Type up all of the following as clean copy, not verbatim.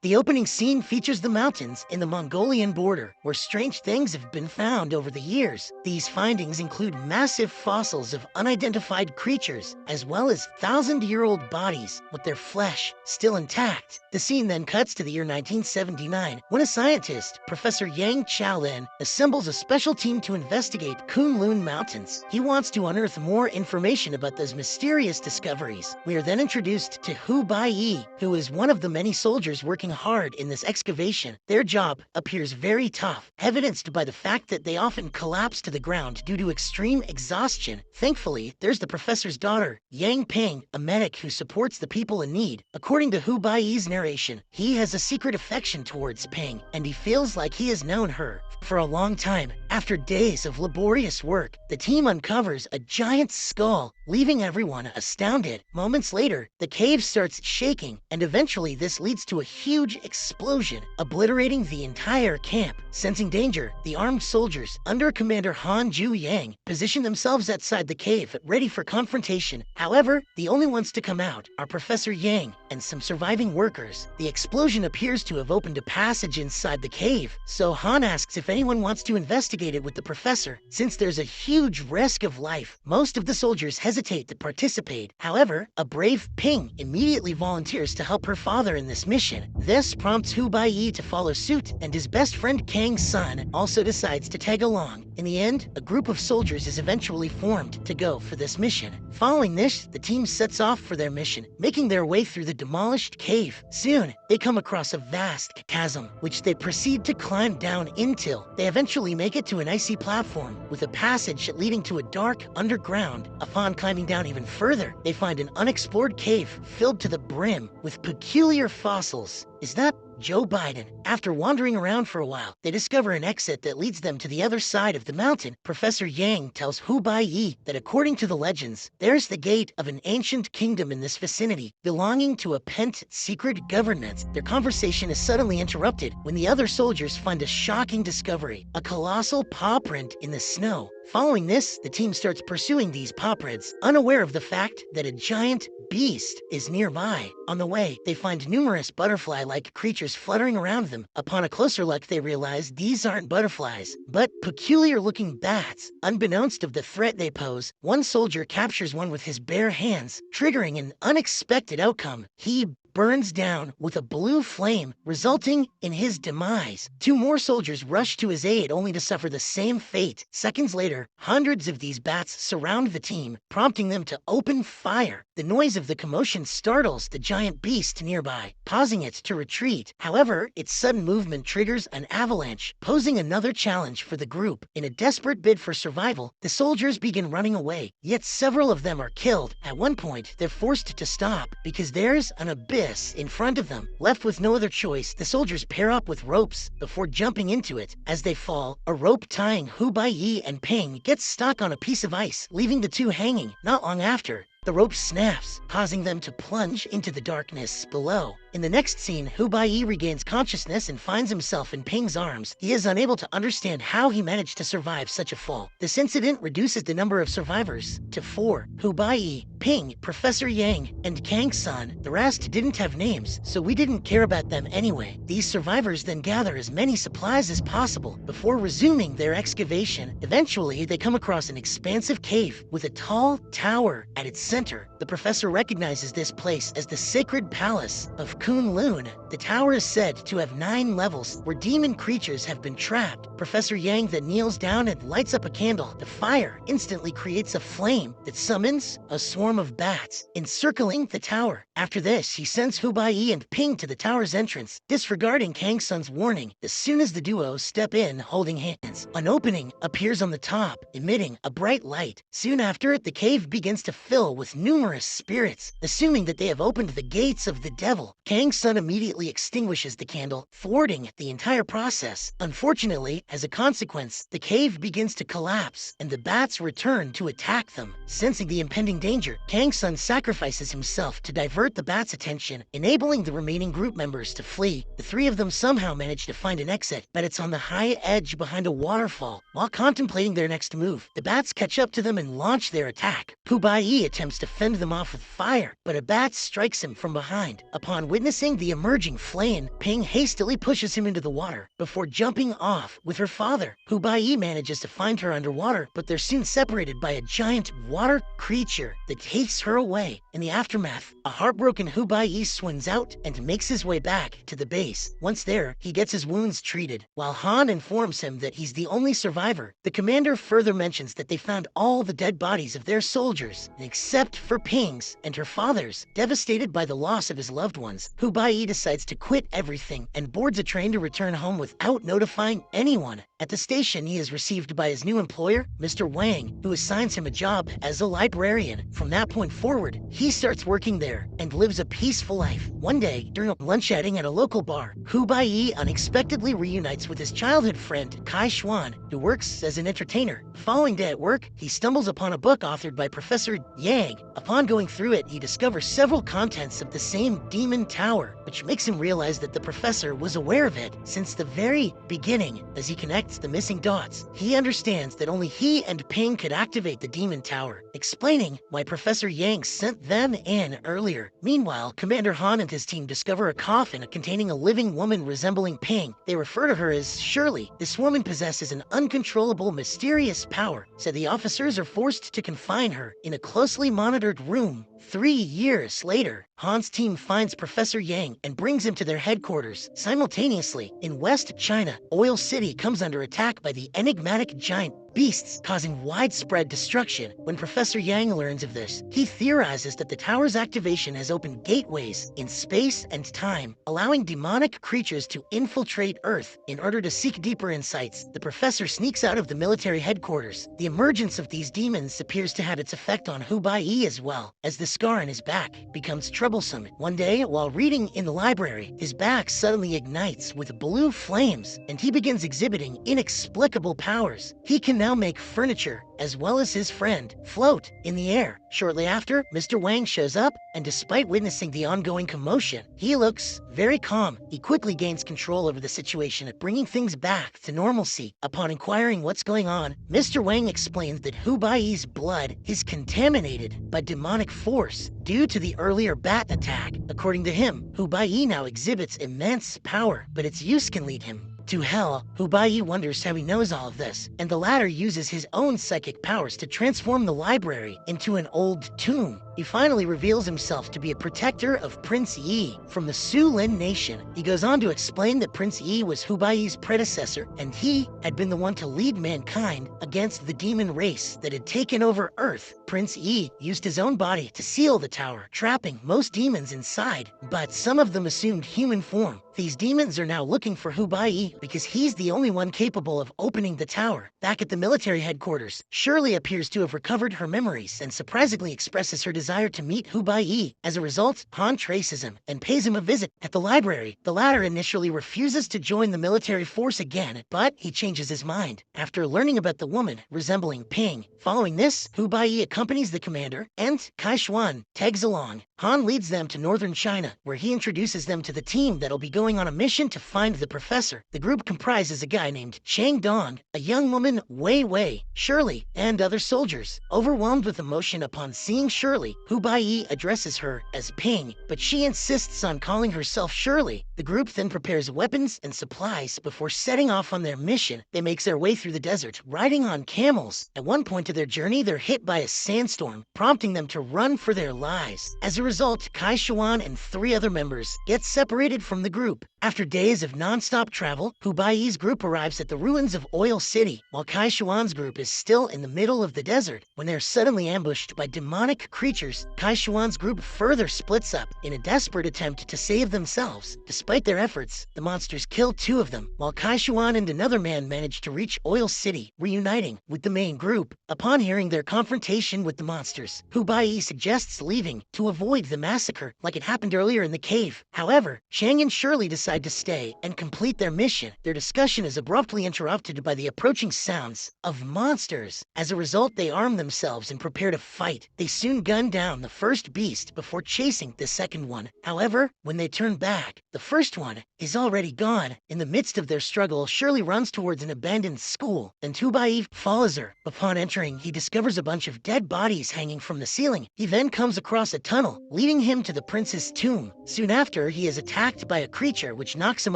The opening scene features the mountains in the Mongolian border, where strange things have been found over the years. These findings include massive fossils of unidentified creatures, as well as thousand-year-old bodies with their flesh still intact. The scene then cuts to the year 1979, when a scientist, Professor Yang Chen, assembles a special team to investigate Kunlun Mountains. He wants to unearth more information about those mysterious discoveries. We are then introduced to Bayi, who is one of the many soldiers working hard in this excavation. Their job appears very tough, evidenced by the fact that they often collapse to the ground due to extreme exhaustion. Thankfully, there's the professor's daughter, Yang Ping, a medic who supports the people in need. According to Bayi's narration, he has a secret affection towards Ping, and he feels like he has known her for a long time. After days of laborious work, the team uncovers a giant skull, leaving everyone astounded. Moments later, the cave starts shaking, and eventually this leads to a huge explosion, obliterating the entire camp. Sensing danger, the armed soldiers, under Commander Han Ju Yang, position themselves outside the cave, ready for confrontation. However, the only ones to come out are Professor Yang and some surviving workers. The explosion appears to have opened a passage inside the cave, so Han asks if anyone wants to investigate it with the professor. Since there's a huge risk of life, most of the soldiers hesitate to participate. However, a brave Ping immediately volunteers to help her father in this mission. This prompts Bayi to follow suit, and his best friend Kang's son also decides to tag along. In the end, a group of soldiers is eventually formed to go for this mission. Following this, the team sets off for their mission, making their way through the demolished cave. Soon, they come across a vast chasm, which they proceed to climb down into. They eventually make it to an icy platform, with a passage leading to a dark underground. Upon climbing down even further, they find an unexplored cave filled to the brim with peculiar fossils. Is that Joe Biden? After wandering around for a while, they discover an exit that leads them to the other side of the mountain. Professor Yang tells Bayi that according to the legends, there's the gate of an ancient kingdom in this vicinity, belonging to a pent secret government. Their conversation is suddenly interrupted when the other soldiers find a shocking discovery, a colossal paw print in the snow. Following this, the team starts pursuing these paw prints, unaware of the fact that a giant beast is nearby. On the way, they find numerous butterfly-like creatures fluttering around them. Upon a closer look, they realize these aren't butterflies, but peculiar-looking bats. Unbeknownst of the threat they pose, one soldier captures one with his bare hands, triggering an unexpected outcome. He burns down with a blue flame, resulting in his demise. Two more soldiers rush to his aid only to suffer the same fate. Seconds later, hundreds of these bats surround the team, prompting them to open fire. The noise of the commotion startles the giant beast nearby, causing it to retreat. However, its sudden movement triggers an avalanche, posing another challenge for the group. In a desperate bid for survival, the soldiers begin running away, yet several of them are killed. At one point, they're forced to stop because there's an abyss in front of them. Left with no other choice, the soldiers pair up with ropes before jumping into it. As they fall, a rope tying Bayi and Ping gets stuck on a piece of ice, leaving the two hanging. Not long after, the rope snaps, causing them to plunge into the darkness below. In the next scene, Bayi regains consciousness and finds himself in Ping's arms. He is unable to understand how he managed to survive such a fall. This incident reduces the number of survivors to 4. Bayi, Ping, Professor Yang, and Kang's son. The rest didn't have names, so we didn't care about them anyway. These survivors then gather as many supplies as possible before resuming their excavation. Eventually, they come across an expansive cave with a tall tower at its center. The professor recognizes this place as the sacred palace of Kunlun. The tower is said to have 9 levels where demon creatures have been trapped. Professor Yang then kneels down and lights up a candle. The fire instantly creates a flame that summons a swarm of bats, encircling the tower. After this, he sends Bayi and Ping to the tower's entrance, disregarding Kang's son's warning. As soon as the duo step in holding hands, an opening appears on the top, emitting a bright light. Soon after, the cave begins to fill with numerous spirits. Assuming that they have opened the gates of the devil, Kang's son immediately extinguishes the candle, thwarting the entire process. Unfortunately, as a consequence, the cave begins to collapse, and the bats return to attack them. Sensing the impending danger, Kang's son sacrifices himself to divert the bats' attention, enabling the remaining group members to flee. The 3 of them somehow manage to find an exit, but it's on the high edge behind a waterfall. While contemplating their next move, the bats catch up to them and launch their attack. Bayi attempts to fend them off with fire, but a bat strikes him from behind. Upon witnessing Witnessing the emerging flame, Ping hastily pushes him into the water before jumping off with her father. Bayi manages to find her underwater, but they're soon separated by a giant water creature that takes her away. In the aftermath, a heartbroken Bayi swims out and makes his way back to the base. Once there, he gets his wounds treated. While Han informs him that he's the only survivor, the commander further mentions that they found all the dead bodies of their soldiers, except for Ping's and her father's. Devastated by the loss of his loved ones, Bayi decides to quit everything and boards a train to return home without notifying anyone. At the station, he is received by his new employer, Mr. Wang, who assigns him a job as a librarian. From that point forward, he starts working there and lives a peaceful life. One day, during a lunch outing at a local bar, Bayi unexpectedly reunites with his childhood friend, Kai Xuan, who works as an entertainer. The following day at work, he stumbles upon a book authored by Professor Yang. Upon going through it, he discovers several contents of the same demon tower, which makes him realize that the professor was aware of it since the very beginning. As he connects the missing dots, he understands that only he and Ping could activate the demon tower, explaining why Professor Yang sent them in earlier. Meanwhile, Commander Han and his team discover a coffin containing a living woman resembling Ping. They refer to her as Shirley. This woman possesses an uncontrollable, mysterious power, so the officers are forced to confine her in a closely monitored room. 3 years later, Han's team finds Professor Yang and brings him to their headquarters. Simultaneously, in West China, Oil City comes under attack by the enigmatic giant beasts, causing widespread destruction. When Professor Yang learns of this, he theorizes that the tower's activation has opened gateways in space and time, allowing demonic creatures to infiltrate Earth. In order to seek deeper insights, the professor sneaks out of the military headquarters. The emergence of these demons appears to have its effect on Bayi as well, as the scar on his back becomes troublesome. One day, while reading in the library, his back suddenly ignites with blue flames, and he begins exhibiting inexplicable powers. He can now make furniture, as well as his friend, float in the air. Shortly after, Mr. Wang shows up, and despite witnessing the ongoing commotion, he looks very calm. He quickly gains control over the situation, bringing things back to normalcy. Upon inquiring what's going on, Mr. Wang explains that Bayi's blood is contaminated by demonic force due to the earlier bat attack. According to him, Bayi now exhibits immense power, but its use can lead him to hell. Bayi wonders how he knows all of this, and the latter uses his own psychic powers to transform the library into an old tomb. He finally reveals himself to be a protector of Prince Yi from the Sulin nation. He goes on to explain that Prince Yi was Bayi's predecessor, and he had been the one to lead mankind against the demon race that had taken over Earth. Prince Yi used his own body to seal the tower, trapping most demons inside, but some of them assumed human form. These demons are now looking for Bayi because he's the only one capable of opening the tower. Back at the military headquarters, Shirley appears to have recovered her memories and surprisingly expresses her desire to meet Bayi. As a result, Han traces him and pays him a visit at the library. The latter initially refuses to join the military force again, but he changes his mind after learning about the woman resembling Ping. Following this, Bayi accompanies the commander, and Kai Xuan tags along. Han leads them to northern China, where he introduces them to the team that'll be going on a mission to find the professor. The group comprises a guy named Chang Dong, a young woman Wei Wei, Shirley, and other soldiers. Overwhelmed with emotion upon seeing Shirley, Bayi addresses her as Ping, but she insists on calling herself Shirley. The group then prepares weapons and supplies before setting off on their mission. They make their way through the desert, riding on camels. At one point of their journey, they're hit by a sandstorm, prompting them to run for their lives. As a result, Kai Xuan and 3 other members get separated from the group. After days of non-stop travel, Bayi's group arrives at the ruins of Oil City, while Kai Xuan's group is still in the middle of the desert. When they're suddenly ambushed by demonic creatures, Kai Xuan's group further splits up in a desperate attempt to save themselves. Despite their efforts, the monsters kill 2 of them, while Kai Xuan and another man manage to reach Oil City, reuniting with the main group. Upon hearing their confrontation with the monsters, Bayi suggests leaving to avoid the massacre like it happened earlier in the cave. However, Chang and Shirley decide to stay and complete their mission. Their discussion is abruptly interrupted by the approaching sounds of monsters. As a result, they arm themselves and prepare to fight. They soon gun down the first beast before chasing the second one. However, when they turn back, the first one is already gone. In the midst of their struggle, Shirley runs towards an abandoned school, and Bayi follows her. Upon entering, he discovers a bunch of dead bodies hanging from the ceiling. He then comes across a tunnel leading him to the prince's tomb. Soon after, he is attacked by a creature which knocks him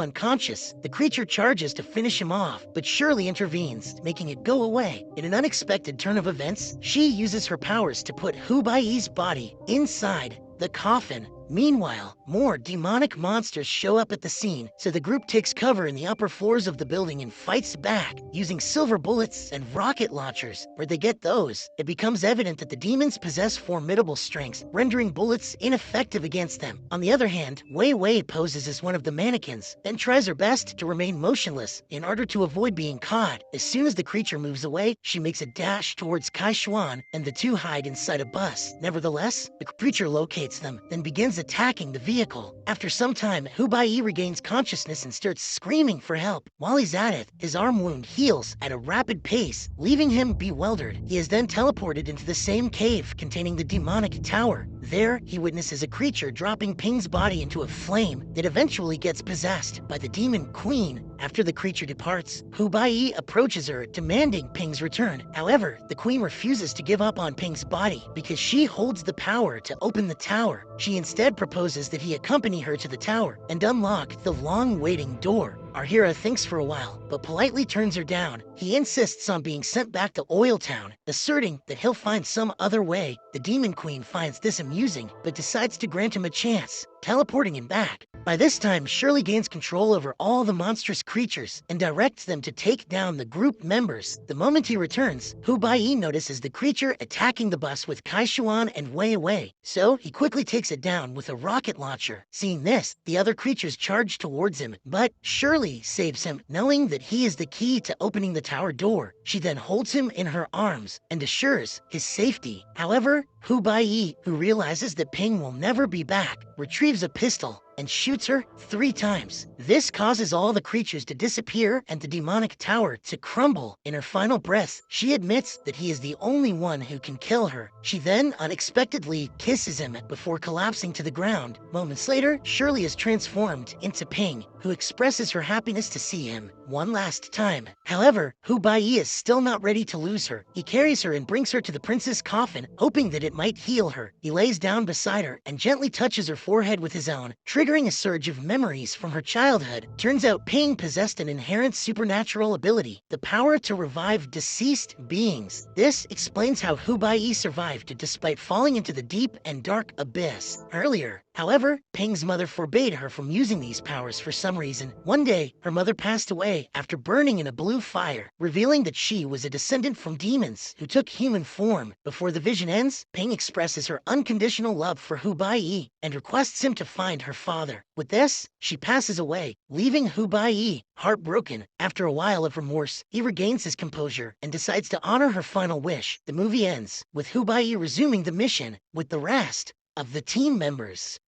unconscious. The creature charges to finish him off, but Shirley intervenes, making it go away. In an unexpected turn of events, she uses her powers to put Hu Baiyi's body inside the coffin. Meanwhile, more demonic monsters show up at the scene, so the group takes cover in the upper floors of the building and fights back, using silver bullets and rocket launchers. Where'd they get those? It becomes evident that the demons possess formidable strengths, rendering bullets ineffective against them. On the other hand, Wei Wei poses as one of the mannequins, and tries her best to remain motionless in order to avoid being caught. As soon as the creature moves away, she makes a dash towards Kai Xuan, and the two hide inside a bus. Nevertheless, the creature locates them, then begins attacking the vehicle. After some time, Hu Baiyi regains consciousness and starts screaming for help. While he's at it, his arm wound heals at a rapid pace, leaving him bewildered. He is then teleported into the same cave containing the demonic tower. There, he witnesses a creature dropping Ping's body into a flame that eventually gets possessed by the demon queen. After the creature departs, Hu Baiyi approaches her, demanding Ping's return. However, the queen refuses to give up on Ping's body because she holds the power to open the tower. She instead proposes that he accompany her to the tower and unlock the long-waiting door. Our hero thinks for a while, but politely turns her down. He insists on being sent back to Oil Town, asserting that he'll find some other way. The Demon Queen finds this amusing, but decides to grant him a chance, teleporting him back. By this time, Shirley gains control over all the monstrous creatures and directs them to take down the group members. The moment he returns, Hu Baiyi notices the creature attacking the bus with Kai Xuan and Wei Wei, so he quickly takes it down with a rocket launcher. Seeing this, the other creatures charge towards him, but Shirley saves him, knowing that he is the key to opening the tower door. She then holds him in her arms and assures his safety. However, Hu Baiyi, who realizes that Ping will never be back, retrieves a pistol and shoots her 3 times. This causes all the creatures to disappear and the demonic tower to crumble. In her final breath, she admits that he is the only one who can kill her. She then unexpectedly kisses him before collapsing to the ground. Moments later, Shirley is transformed into Ping, who expresses her happiness to see him one last time. However, Hu Baiyi is still not ready to lose her. He carries her and brings her to the prince's coffin, hoping that it might heal her. He lays down beside her and gently touches her forehead with his own, triggering a surge of memories from her childhood. Turns out Ping possessed an inherent supernatural ability, the power to revive deceased beings. This explains how Hu Baiyi survived despite falling into the deep and dark abyss earlier. However, Ping's mother forbade her from using these powers for some reason. One day, her mother passed away after burning in a blue fire, revealing that she was a descendant from demons who took human form. Before the vision ends, Ping expresses her unconditional love for Hu Baiyi and requests him to find her father. With this, she passes away, leaving Hu Baiyi heartbroken. After a while of remorse, he regains his composure and decides to honor her final wish. The movie ends with Hu Baiyi resuming the mission with the rest of the team members.